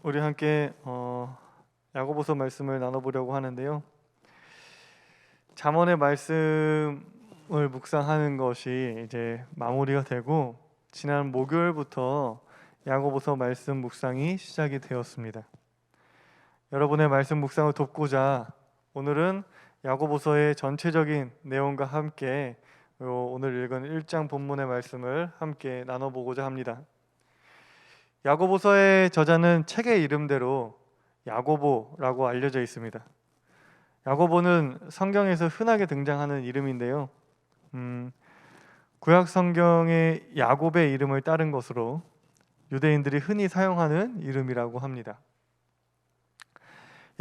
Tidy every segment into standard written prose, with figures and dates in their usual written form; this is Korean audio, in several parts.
우리 함께 야고보서 말씀을 나눠보려고 하는데요. 잠언의 말씀을 묵상하는 것이 이제 마무리가 되고 지난 목요일부터 야고보서 말씀 묵상이 시작이 되었습니다. 여러분의 말씀 묵상을 돕고자 오늘은 야고보서의 전체적인 내용과 함께 오늘 읽은 1장 본문의 말씀을 함께 나눠보고자 합니다. 야고보서의 저자는 책의 이름대로 야고보라고 알려져 있습니다. 야고보는 성경에서 흔하게 등장하는 이름인데요. 구약 성경의 야곱의 이름을 따른 것으로 유대인들이 흔히 사용하는 이름이라고 합니다.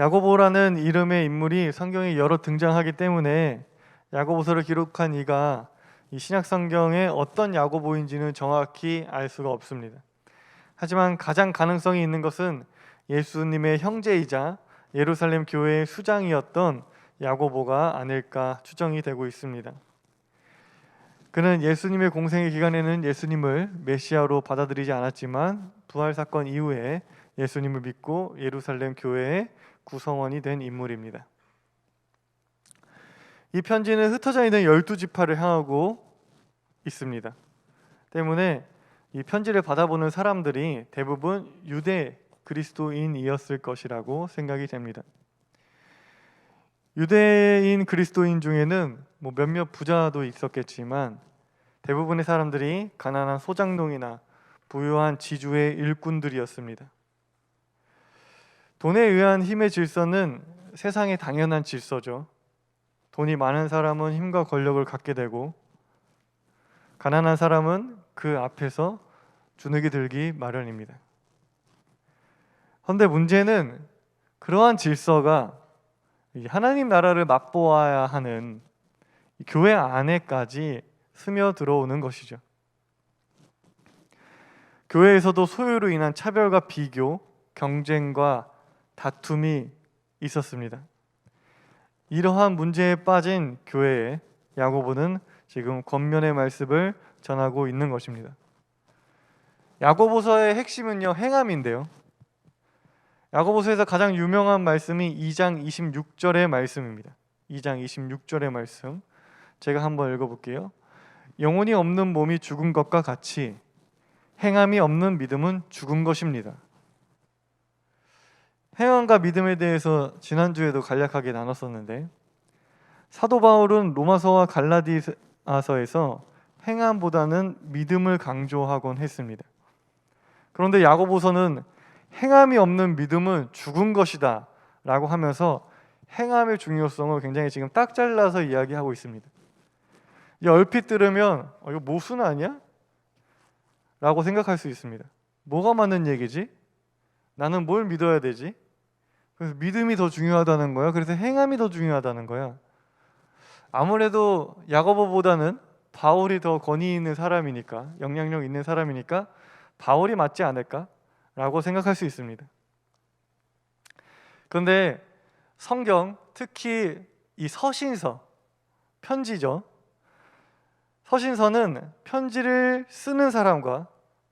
야고보라는 이름의 인물이 성경에 여러 등장하기 때문에 야고보서를 기록한 이가 이 신약 성경의 어떤 야고보인지는 정확히 알 수가 없습니다. 하지만 가장 가능성이 있는 것은 예수님의 형제이자 예루살렘 교회의 수장이었던 야고보가 아닐까 추정이 되고 있습니다. 그는 예수님의 공생의 기간에는 예수님을 메시아로 받아들이지 않았지만 부활 사건 이후에 예수님을 믿고 예루살렘 교회의 구성원이 된 인물입니다. 이 편지는 흩어져 있는 12지파를 향하고 있습니다. 때문에 이 편지를 받아보는 사람들이 대부분 유대 그리스도인이었을 것이라고 생각이 됩니다. 유대인 그리스도인 중에는 몇몇 부자도 있었겠지만 대부분의 사람들이 가난한 소장농이나 부유한 지주의 일꾼들이었습니다. 돈에 의한 힘의 질서는 세상의 당연한 질서죠. 돈이 많은 사람은 힘과 권력을 갖게 되고 가난한 사람은 그 앞에서 주눅이 들기 마련입니다. 그런데 문제는 그러한 질서가 하나님 나라를 맛보아야 하는 교회 안에까지 스며들어오는 것이죠. 교회에서도 소유로 인한 차별과 비교, 경쟁과 다툼이 있었습니다. 이러한 문제에 빠진 교회에 야고보는 지금 권면의 말씀을 전하고 있는 것입니다. 야고보서의 핵심은요, 행함인데요. 야고보서에서 가장 유명한 말씀이 2장 26절의 말씀입니다. 2장 26절의 말씀 제가 한번 읽어볼게요. 영혼이 없는 몸이 죽은 것과 같이 행함이 없는 믿음은 죽은 것입니다. 행함과 믿음에 대해서 지난주에도 간략하게 나눴었는데 사도 바울은 로마서와 갈라디아서에서 행함보다는 믿음을 강조하곤 했습니다. 그런데 야고보서는 행함이 없는 믿음은 죽은 것이다 라고 하면서 행함의 중요성을 굉장히 지금 딱 잘라서 이야기하고 있습니다. 얼핏 들으면 이거 모순 아니야? 라고 생각할 수 있습니다. 뭐가 맞는 얘기지? 나는 뭘 믿어야 되지? 그래서 믿음이 더 중요하다는 거야? 그래서 행함이 더 중요하다는 거야? 아무래도 야고보보다는 바울이 더 권위 있는 사람이니까, 영향력 있는 사람이니까 바울이 맞지 않을까? 라고 생각할 수 있습니다. 그런데 성경, 특히 이 서신서, 편지죠. 서신서는 편지를 쓰는 사람과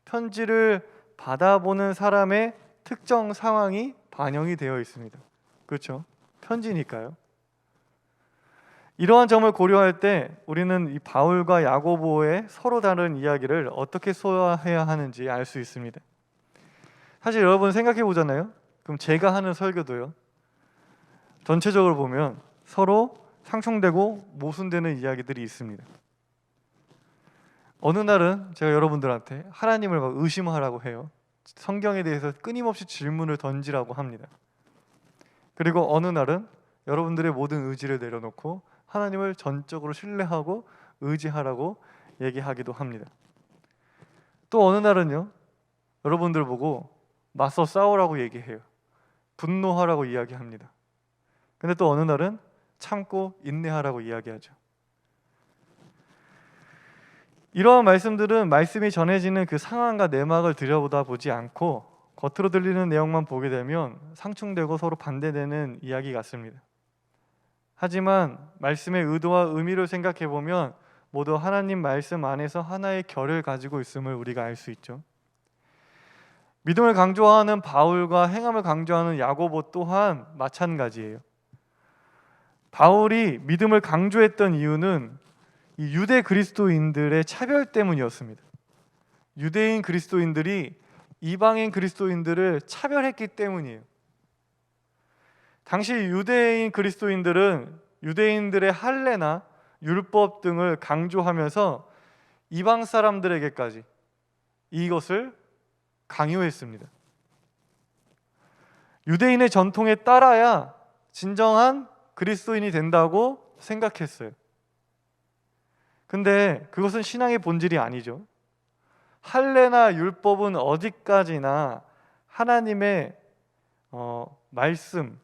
편지를 받아보는 사람의 특정 상황이 반영이 되어 있습니다. 그렇죠? 편지니까요. 이러한 점을 고려할 때 우리는 이 바울과 야고보의 서로 다른 이야기를 어떻게 소화해야 하는지 알 수 있습니다. 사실 여러분 생각해 보잖아요. 그럼 제가 하는 설교도요. 전체적으로 보면 서로 상충되고 모순되는 이야기들이 있습니다. 어느 날은 제가 여러분들한테 하나님을 막 의심하라고 해요. 성경에 대해서 끊임없이 질문을 던지라고 합니다. 그리고 어느 날은 여러분들의 모든 의지를 내려놓고 하나님을 전적으로 신뢰하고 의지하라고 얘기하기도 합니다. 또 어느 날은요, 여러분들 보고 맞서 싸우라고 얘기해요. 분노하라고 이야기합니다. 근데 또 어느 날은 참고 인내하라고 이야기하죠. 이러한 말씀들은 말씀이 전해지는 그 상황과 내막을 들여다보지 않고 겉으로 들리는 내용만 보게 되면 상충되고 서로 반대되는 이야기 같습니다. 하지만 말씀의 의도와 의미를 생각해 보면 모두 하나님 말씀 안에서 하나의 결을 가지고 있음을 우리가 알 수 있죠. 믿음을 강조하는 바울과 행함을 강조하는 야고보 또한 마찬가지예요. 바울이 믿음을 강조했던 이유는 이 유대 그리스도인들의 차별 때문이었습니다. 유대인 그리스도인들이 이방인 그리스도인들을 차별했기 때문이에요. 당시 유대인 그리스도인들은 유대인들의 할례나 율법 등을 강조하면서 이방 사람들에게까지 이것을 강요했습니다. 유대인의 전통에 따라야 진정한 그리스도인이 된다고 생각했어요. 근데 그것은 신앙의 본질이 아니죠. 할례나 율법은 어디까지나 하나님의 말씀이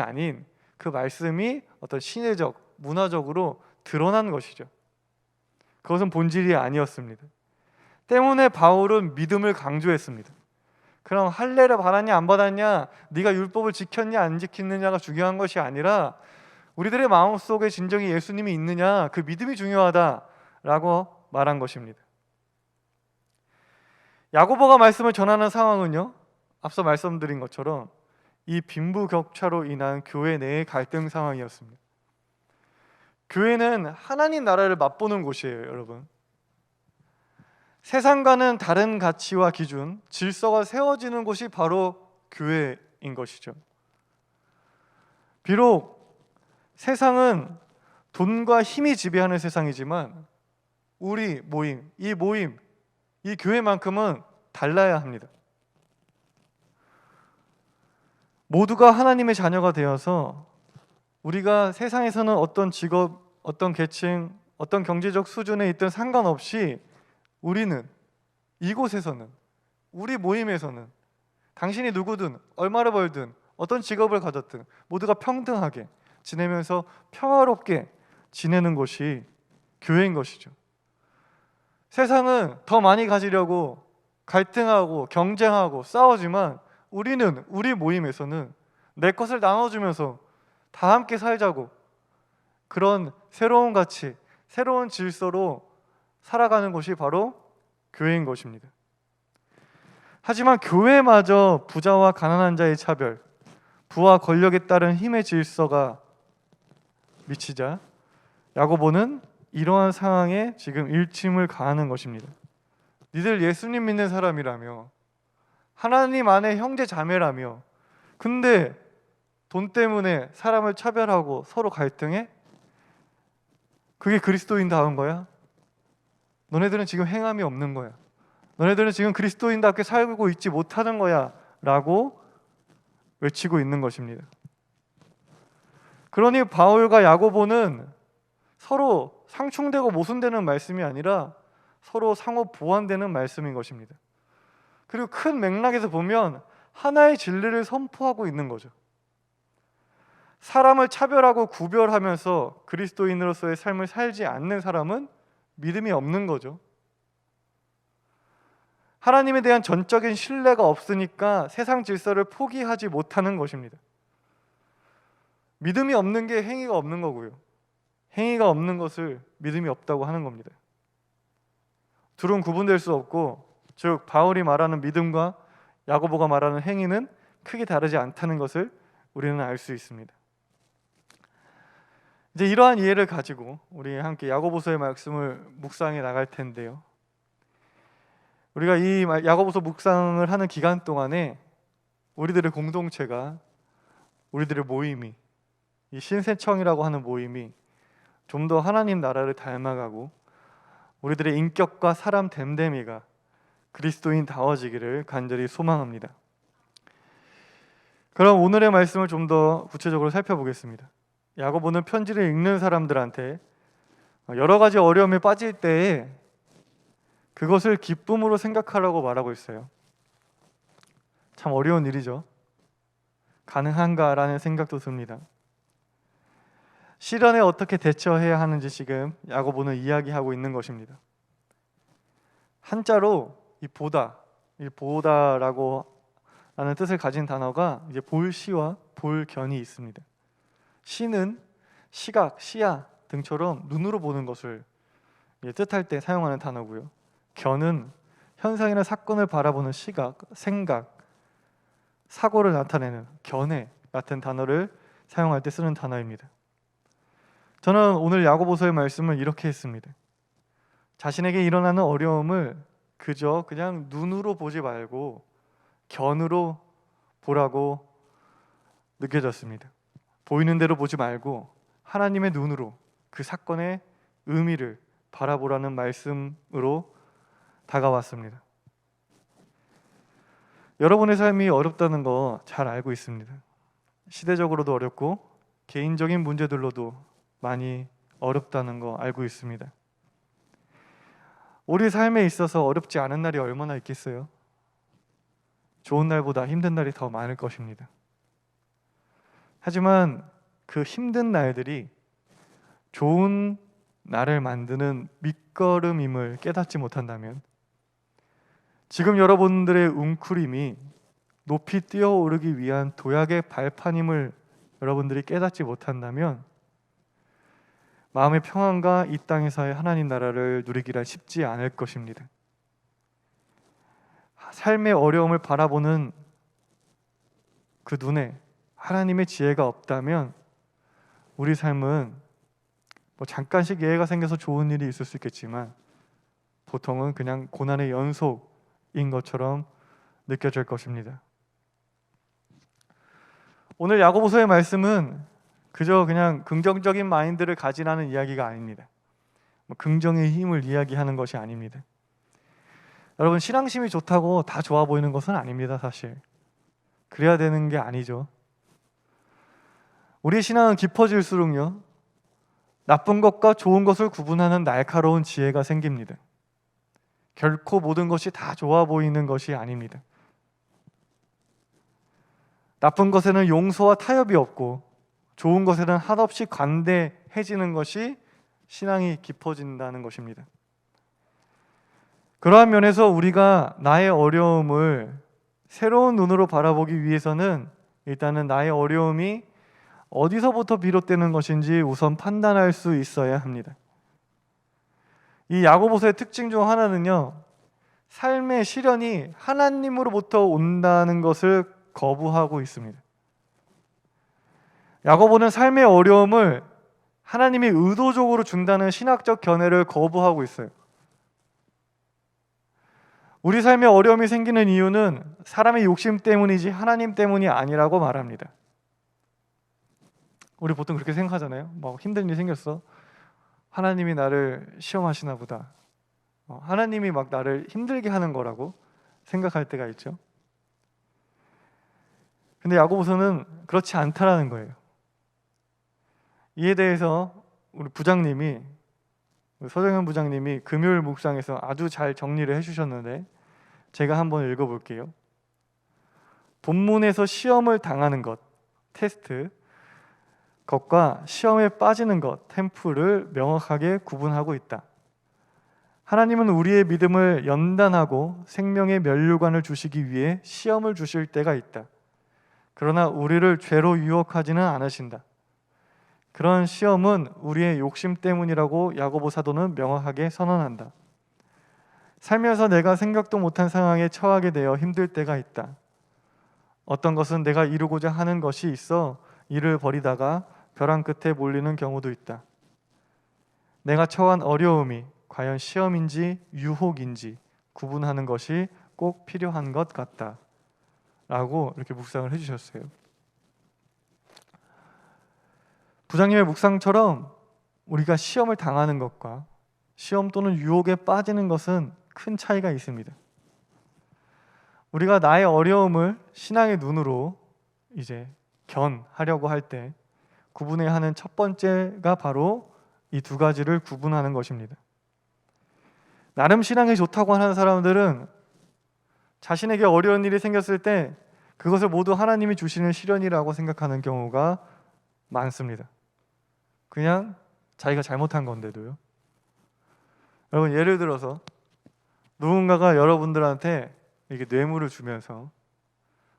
아닌 그 말씀이 어떤 신의적, 문화적으로 드러난 것이죠. 그것은 본질이 아니었습니다. 때문에 바울은 믿음을 강조했습니다. 그럼 할례를 받았냐 안 받았냐, 네가 율법을 지켰냐 안 지켰느냐가 중요한 것이 아니라 우리들의 마음속에 진정히 예수님이 있느냐, 그 믿음이 중요하다라고 말한 것입니다. 야고보가 말씀을 전하는 상황은요, 앞서 말씀드린 것처럼 이 빈부격차로 인한 교회 내의 갈등 상황이었습니다. 교회는 하나님 나라를 맛보는 곳이에요, 여러분. 세상과는 다른 가치와 기준, 질서가 세워지는 곳이 바로 교회인 것이죠. 비록 세상은 돈과 힘이 지배하는 세상이지만 우리 모임, 이 교회만큼은 달라야 합니다. 모두가 하나님의 자녀가 되어서 우리가 세상에서는 어떤 직업, 어떤 계층, 어떤 경제적 수준에 있든 상관없이 우리는 이곳에서는, 우리 모임에서는 당신이 누구든 얼마를 벌든 어떤 직업을 가졌든 모두가 평등하게 지내면서 평화롭게 지내는 것이 교회인 것이죠. 세상은 더 많이 가지려고 갈등하고 경쟁하고 싸우지만 우리는, 우리 모임에서는 내 것을 나눠주면서 다 함께 살자고, 그런 새로운 가치, 새로운 질서로 살아가는 것이 바로 교회인 것입니다. 하지만 교회마저 부자와 가난한 자의 차별, 부와 권력에 따른 힘의 질서가 미치자 야고보는 이러한 상황에 지금 일침을 가하는 것입니다. 니들 예수님 믿는 사람이라며, 하나님 안에 형제 자매라며, 근데 돈 때문에 사람을 차별하고 서로 갈등해? 그게 그리스도인다운 거야? 너네들은 지금 행함이 없는 거야. 너네들은 지금 그리스도인답게 살고 있지 못하는 거야 라고 외치고 있는 것입니다. 그러니 바울과 야고보는 서로 상충되고 모순되는 말씀이 아니라 서로 상호 보완되는 말씀인 것입니다. 그리고 큰 맥락에서 보면 하나의 진리를 선포하고 있는 거죠. 사람을 차별하고 구별하면서 그리스도인으로서의 삶을 살지 않는 사람은 믿음이 없는 거죠. 하나님에 대한 전적인 신뢰가 없으니까 세상 질서를 포기하지 못하는 것입니다. 믿음이 없는 게 행위가 없는 거고요, 행위가 없는 것을 믿음이 없다고 하는 겁니다. 둘은 구분될 수 없고, 즉 바울이 말하는 믿음과 야고보가 말하는 행위는 크게 다르지 않다는 것을 우리는 알 수 있습니다. 이제 이러한 이해를 가지고 우리 함께 야고보서의 말씀을 묵상해 나갈 텐데요, 우리가 이 야고보서 묵상을 하는 기간 동안에 우리들의 공동체가, 우리들의 모임이, 이 신세청이라고 하는 모임이 좀 더 하나님 나라를 닮아가고 우리들의 인격과 사람 됨됨이가 그리스도인다워지기를 간절히 소망합니다. 그럼 오늘의 말씀을 좀 더 구체적으로 살펴보겠습니다. 야고보는 편지를 읽는 사람들한테 여러 가지 어려움에 빠질 때에 그것을 기쁨으로 생각하라고 말하고 있어요. 참 어려운 일이죠. 가능한가라는 생각도 듭니다. 시련에 어떻게 대처해야 하는지 지금 야고보는 이야기하고 있는 것입니다. 한자로 이 보다라고 하는 뜻을 가진 단어가 이제 볼시와 볼견이 있습니다. 시는 시각, 시야 등처럼 눈으로 보는 것을 뜻할 때 사용하는 단어고요, 견은 현상이나 사건을 바라보는 시각, 생각, 사고를 나타내는 견해 같은 단어를 사용할 때 쓰는 단어입니다. 저는 오늘 야고보서의 말씀을 이렇게 했습니다. 자신에게 일어나는 어려움을 그냥 눈으로 보지 말고 견으로 보라고 느껴졌습니다. 보이는 대로 보지 말고 하나님의 눈으로 그 사건의 의미를 바라보라는 말씀으로 다가왔습니다. 여러분의 삶이 어렵다는 거 잘 알고 있습니다. 시대적으로도 어렵고 개인적인 문제들로도 많이 어렵다는 거 알고 있습니다. 우리 삶에 있어서 어렵지 않은 날이 얼마나 있겠어요? 좋은 날보다 힘든 날이 더 많을 것입니다. 하지만 그 힘든 날들이 좋은 날을 만드는 밑거름임을 깨닫지 못한다면, 지금 여러분들의 웅크림이 높이 뛰어오르기 위한 도약의 발판임을 여러분들이 깨닫지 못한다면 마음의 평안과 이 땅에서의 하나님 나라를 누리기란 쉽지 않을 것입니다. 삶의 어려움을 바라보는 그 눈에 하나님의 지혜가 없다면 우리 삶은 잠깐씩 예외가 생겨서 좋은 일이 있을 수 있겠지만 보통은 그냥 고난의 연속인 것처럼 느껴질 것입니다. 오늘 야고보서의 말씀은 그냥 긍정적인 마인드를 가지라는 이야기가 아닙니다. 긍정의 힘을 이야기하는 것이 아닙니다. 여러분, 신앙심이 좋다고 다 좋아 보이는 것은 아닙니다. 사실 그래야 되는 게 아니죠. 우리의 신앙은 깊어질수록요, 나쁜 것과 좋은 것을 구분하는 날카로운 지혜가 생깁니다. 결코 모든 것이 다 좋아 보이는 것이 아닙니다. 나쁜 것에는 용서와 타협이 없고 좋은 것에는 한없이 관대해지는 것이 신앙이 깊어진다는 것입니다. 그러한 면에서 우리가 나의 어려움을 새로운 눈으로 바라보기 위해서는 일단은 나의 어려움이 어디서부터 비롯되는 것인지 우선 판단할 수 있어야 합니다. 이 야고보서의 특징 중 하나는요, 삶의 시련이 하나님으로부터 온다는 것을 거부하고 있습니다. 야고보는 삶의 어려움을 하나님이 의도적으로 준다는 신학적 견해를 거부하고 있어요. 우리 삶에 어려움이 생기는 이유는 사람의 욕심 때문이지 하나님 때문이 아니라고 말합니다. 우리 보통 그렇게 생각하잖아요. 힘든 일이 생겼어. 하나님이 나를 시험하시나 보다. 하나님이 나를 힘들게 하는 거라고 생각할 때가 있죠. 근데 야고보서는 그렇지 않다라는 거예요. 이에 대해서 우리 부장님이, 서정현 부장님이 금요일 묵상에서 아주 잘 정리를 해주셨는데 제가 한번 읽어볼게요. 본문에서 시험을 당하는 것, 테스트, 것과 시험에 빠지는 것, 템플을 명확하게 구분하고 있다. 하나님은 우리의 믿음을 연단하고 생명의 면류관을 주시기 위해 시험을 주실 때가 있다. 그러나 우리를 죄로 유혹하지는 않으신다. 그런 시험은 우리의 욕심 때문이라고 야고보 사도는 명확하게 선언한다. 살면서 내가 생각도 못한 상황에 처하게 되어 힘들 때가 있다. 어떤 것은 내가 이루고자 하는 것이 있어 이를 버리다가 벼랑 끝에 몰리는 경우도 있다. 내가 처한 어려움이 과연 시험인지 유혹인지 구분하는 것이 꼭 필요한 것 같다 라고 이렇게 묵상을 해주셨어요. 부장님의 묵상처럼 우리가 시험을 당하는 것과 시험 또는 유혹에 빠지는 것은 큰 차이가 있습니다. 우리가 나의 어려움을 신앙의 눈으로 이제 견하려고 할 때 구분해야 하는 첫 번째가 바로 이 두 가지를 구분하는 것입니다. 나름 신앙이 좋다고 하는 사람들은 자신에게 어려운 일이 생겼을 때 그것을 모두 하나님이 주시는 시련이라고 생각하는 경우가 많습니다. 그냥 자기가 잘못한 건데도요. 여러분, 예를 들어서 누군가가 여러분들한테 이렇게 뇌물을 주면서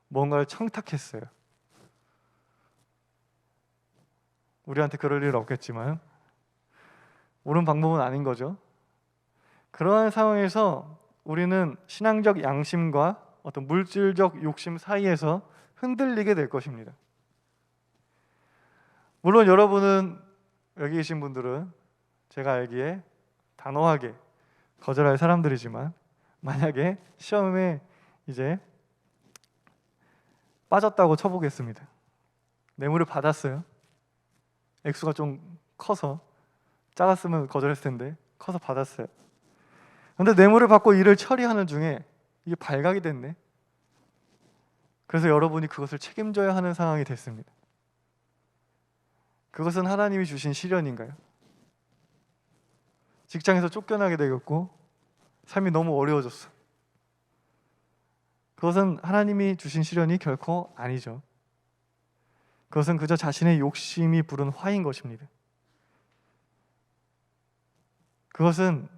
뭔가를 청탁했어요. 우리한테 그럴 일은 없겠지만 옳은 방법은 아닌 거죠. 그러한 상황에서 우리는 신앙적 양심과 어떤 물질적 욕심 사이에서 흔들리게 될 것입니다. 물론 여러분은, 여기 계신 분들은 제가 알기에 단호하게 거절할 사람들이지만, 만약에 시험에 이제 빠졌다고 쳐보겠습니다. 뇌물을 받았어요. 액수가 좀 커서, 작았으면 거절했을 텐데 커서 받았어요. 근데 뇌물을 받고 일을 처리하는 중에 이게 발각이 됐네. 그래서 여러분이 그것을 책임져야 하는 상황이 됐습니다. 그것은 하나님이 주신 시련인가요? 직장에서 쫓겨나게 되겠고 삶이 너무 어려워졌어. 그것은 하나님이 주신 시련이 결코 아니죠. 그것은 그저 자신의 욕심이 부른 화인 것입니다. 그것은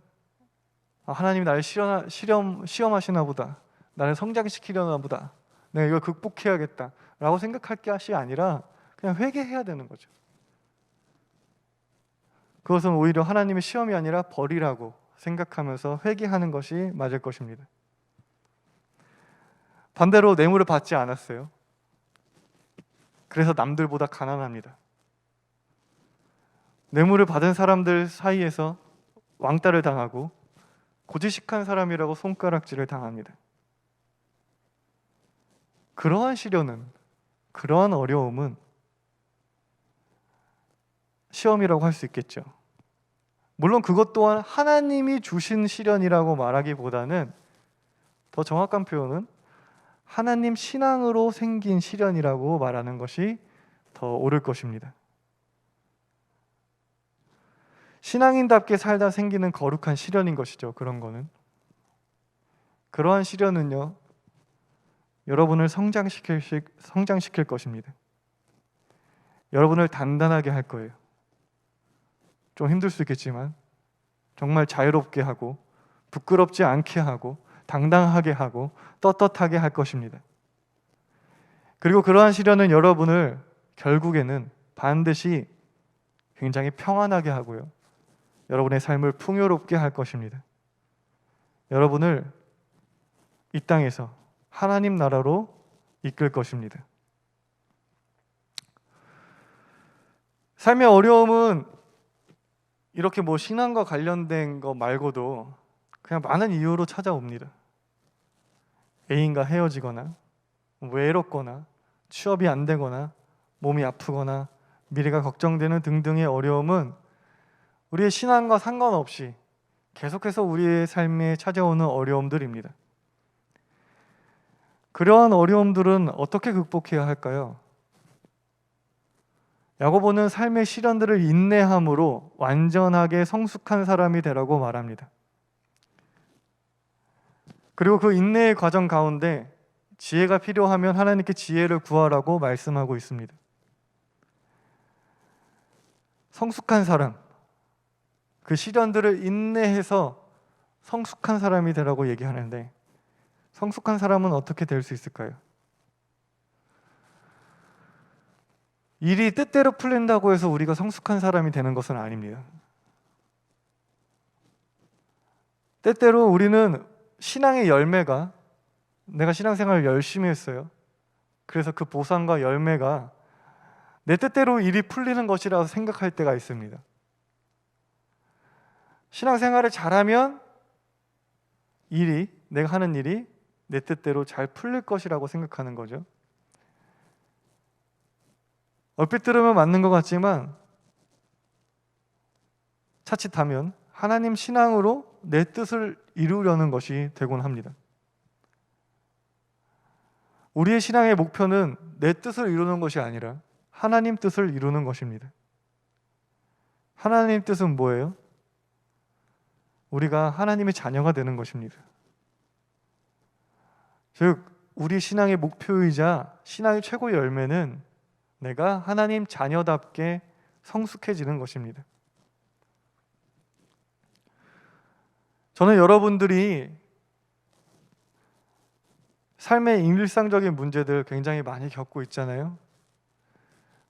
하나님이 나를 시험하시나 보다, 나를 성장시키려나 보다, 내가 이걸 극복해야겠다 라고 생각할 것이 아니라 그냥 회개해야 되는 거죠. 그것은 오히려 하나님의 시험이 아니라 벌이라고 생각하면서 회개하는 것이 맞을 것입니다. 반대로 뇌물을 받지 않았어요. 그래서 남들보다 가난합니다. 뇌물을 받은 사람들 사이에서 왕따를 당하고 고지식한 사람이라고 손가락질을 당합니다. 그러한 시련은, 그러한 어려움은 시험이라고 할 수 있겠죠. 물론 그것 또한 하나님이 주신 시련이라고 말하기보다는 더 정확한 표현은 하나님 신앙으로 생긴 시련이라고 말하는 것이 더 옳을 것입니다. 신앙인답게 살다 생기는 거룩한 시련인 것이죠. 그런 거는. 그러한 시련은요, 여러분을 성장시킬 것입니다. 여러분을 단단하게 할 거예요. 좀 힘들 수 있겠지만 정말 자유롭게 하고 부끄럽지 않게 하고 당당하게 하고 떳떳하게 할 것입니다. 그리고 그러한 시련은 여러분을 결국에는 반드시 굉장히 평안하게 하고요, 여러분의 삶을 풍요롭게 할 것입니다. 여러분을 이 땅에서 하나님 나라로 이끌 것입니다. 삶의 어려움은 이렇게 신앙과 관련된 거 말고도 그냥 많은 이유로 찾아옵니다. 애인과 헤어지거나, 외롭거나, 취업이 안 되거나, 몸이 아프거나, 미래가 걱정되는 등등의 어려움은 우리의 신앙과 상관없이 계속해서 우리의 삶에 찾아오는 어려움들입니다. 그러한 어려움들은 어떻게 극복해야 할까요? 야고보는 삶의 시련들을 인내함으로 완전하게 성숙한 사람이 되라고 말합니다. 그리고 그 인내의 과정 가운데 지혜가 필요하면 하나님께 지혜를 구하라고 말씀하고 있습니다. 성숙한 사람, 그 시련들을 인내해서 성숙한 사람이 되라고 얘기하는데, 성숙한 사람은 어떻게 될 수 있을까요? 일이 뜻대로 풀린다고 해서 우리가 성숙한 사람이 되는 것은 아닙니다. 때때로 우리는 신앙의 열매가, 내가 신앙생활을 열심히 했어요, 그래서 그 보상과 열매가 내 뜻대로 일이 풀리는 것이라고 생각할 때가 있습니다. 신앙생활을 잘하면 내가 하는 일이 내 뜻대로 잘 풀릴 것이라고 생각하는 거죠. 얼핏 들으면 맞는 것 같지만 자칫하면 하나님 신앙으로 내 뜻을 이루려는 것이 되곤 합니다. 우리의 신앙의 목표는 내 뜻을 이루는 것이 아니라 하나님 뜻을 이루는 것입니다. 하나님 뜻은 뭐예요? 우리가 하나님의 자녀가 되는 것입니다. 즉, 우리 신앙의 목표이자 신앙의 최고의 열매는 내가 하나님 자녀답게 성숙해지는 것입니다. 저는 여러분들이 삶의 일상적인 문제들 굉장히 많이 겪고 있잖아요.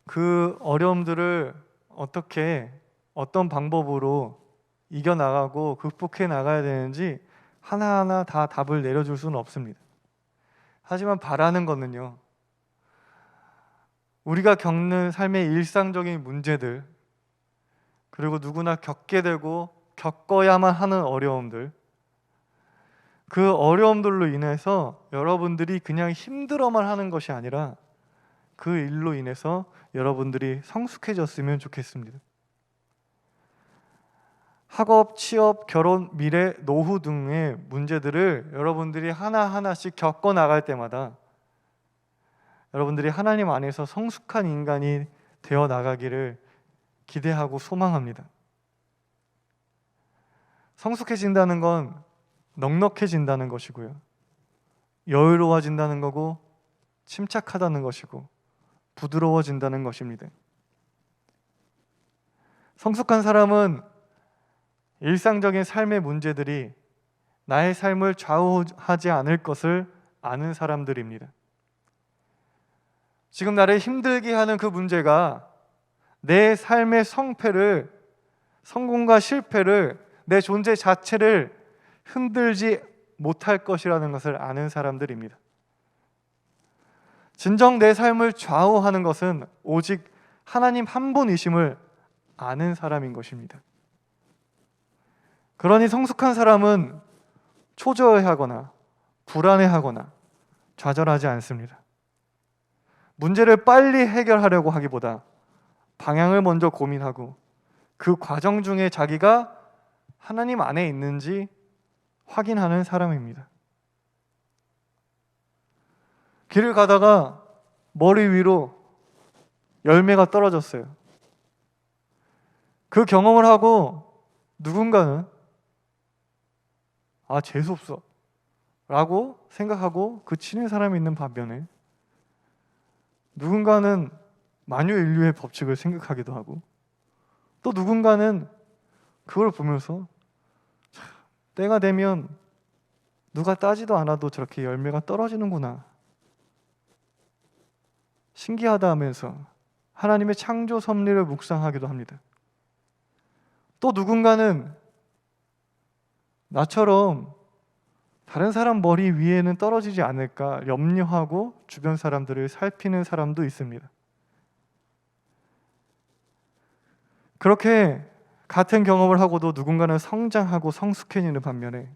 그 어려움들을 어떤 방법으로 이겨나가고 극복해 나가야 되는지 하나하나 다 답을 내려줄 수는 없습니다. 하지만 바라는 거는요, 우리가 겪는 삶의 일상적인 문제들, 그리고 누구나 겪게 되고 겪어야만 하는 어려움들, 그 어려움들로 인해서 여러분들이 그냥 힘들어만 하는 것이 아니라 그 일로 인해서 여러분들이 성숙해졌으면 좋겠습니다. 학업, 취업, 결혼, 미래, 노후 등의 문제들을 여러분들이 하나하나씩 겪어 나갈 때마다 여러분들이 하나님 안에서 성숙한 인간이 되어 나가기를 기대하고 소망합니다. 성숙해진다는 건 넉넉해진다는 것이고요, 여유로워진다는 거고, 침착하다는 것이고, 부드러워진다는 것입니다. 성숙한 사람은 일상적인 삶의 문제들이 나의 삶을 좌우하지 않을 것을 아는 사람들입니다. 지금 나를 힘들게 하는 그 문제가 내 삶의 성공과 실패를, 내 존재 자체를 흔들지 못할 것이라는 것을 아는 사람들입니다. 진정 내 삶을 좌우하는 것은 오직 하나님 한 분이심을 아는 사람인 것입니다. 그러니 성숙한 사람은 초조해하거나 불안해하거나 좌절하지 않습니다. 문제를 빨리 해결하려고 하기보다 방향을 먼저 고민하고 그 과정 중에 자기가 하나님 안에 있는지 확인하는 사람입니다. 길을 가다가 머리 위로 열매가 떨어졌어요. 그 경험을 하고 누군가는 재수없어 라고 생각하고 그치는 사람이 있는 반면에, 누군가는 만유인류의 법칙을 생각하기도 하고, 또 누군가는 그걸 보면서 때가 되면 누가 따지도 않아도 저렇게 열매가 떨어지는구나, 신기하다 하면서 하나님의 창조 섭리를 묵상하기도 합니다. 또 누군가는 나처럼 다른 사람 머리 위에는 떨어지지 않을까 염려하고 주변 사람들을 살피는 사람도 있습니다. 그렇게 같은 경험을 하고도 누군가는 성장하고 성숙해지는 반면에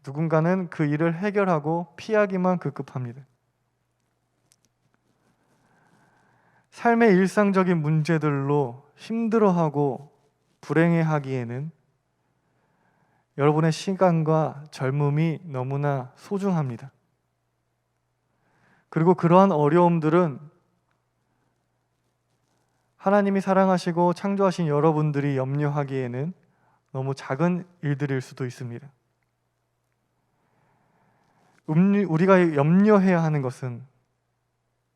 누군가는 그 일을 해결하고 피하기만 급급합니다. 삶의 일상적인 문제들로 힘들어하고 불행해하기에는 여러분의 시간과 젊음이 너무나 소중합니다. 그리고 그러한 어려움들은 하나님이 사랑하시고 창조하신 여러분들이 염려하기에는 너무 작은 일들일 수도 있습니다. 우리가 염려해야 하는 것은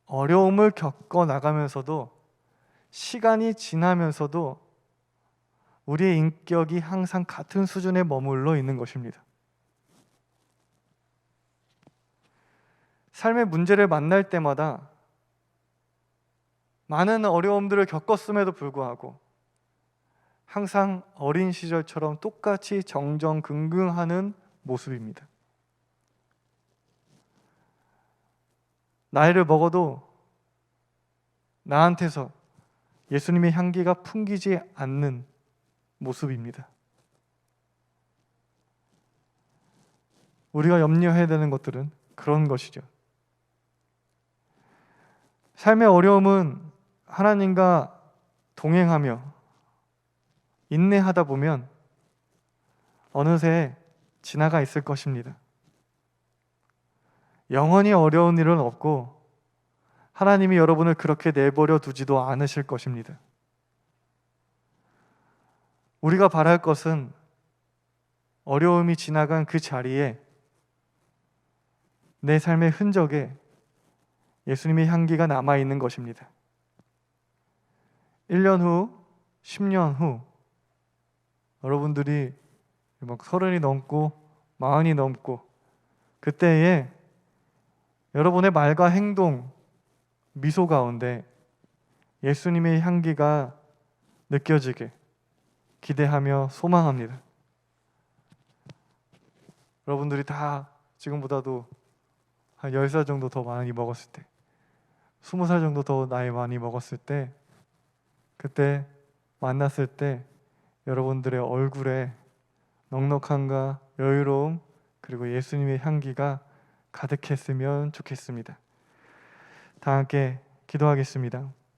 어려움을 겪어 나가면서도, 시간이 지나면서도 우리의 인격이 항상 같은 수준에 머물러 있는 것입니다. 삶의 문제를 만날 때마다 많은 어려움들을 겪었음에도 불구하고 항상 어린 시절처럼 똑같이 정정긍긍하는 모습입니다. 나이를 먹어도 나한테서 예수님의 향기가 풍기지 않는 모습입니다. 우리가 염려해야 되는 것들은 그런 것이죠. 삶의 어려움은 하나님과 동행하며 인내하다 보면 어느새 지나가 있을 것입니다. 영원히 어려운 일은 없고 하나님이 여러분을 그렇게 내버려 두지도 않으실 것입니다. 우리가 바랄 것은 어려움이 지나간 그 자리에 내 삶의 흔적에 예수님의 향기가 남아있는 것입니다. 1년 후, 10년 후 여러분들이 막 30이 넘고 40이 넘고 그때에 여러분의 말과 행동, 미소 가운데 예수님의 향기가 느껴지게 기대하며 소망합니다. 여러분들이 다 지금보다도 한 10살 정도 더 많이 먹었을 때, 20살 정도 더 나이 많이 먹었을 때, 그때 만났을 때 여러분들의 얼굴에 넉넉함과 여유로움 그리고 예수님의 향기가 가득했으면 좋겠습니다. 다 함께 기도하겠습니다.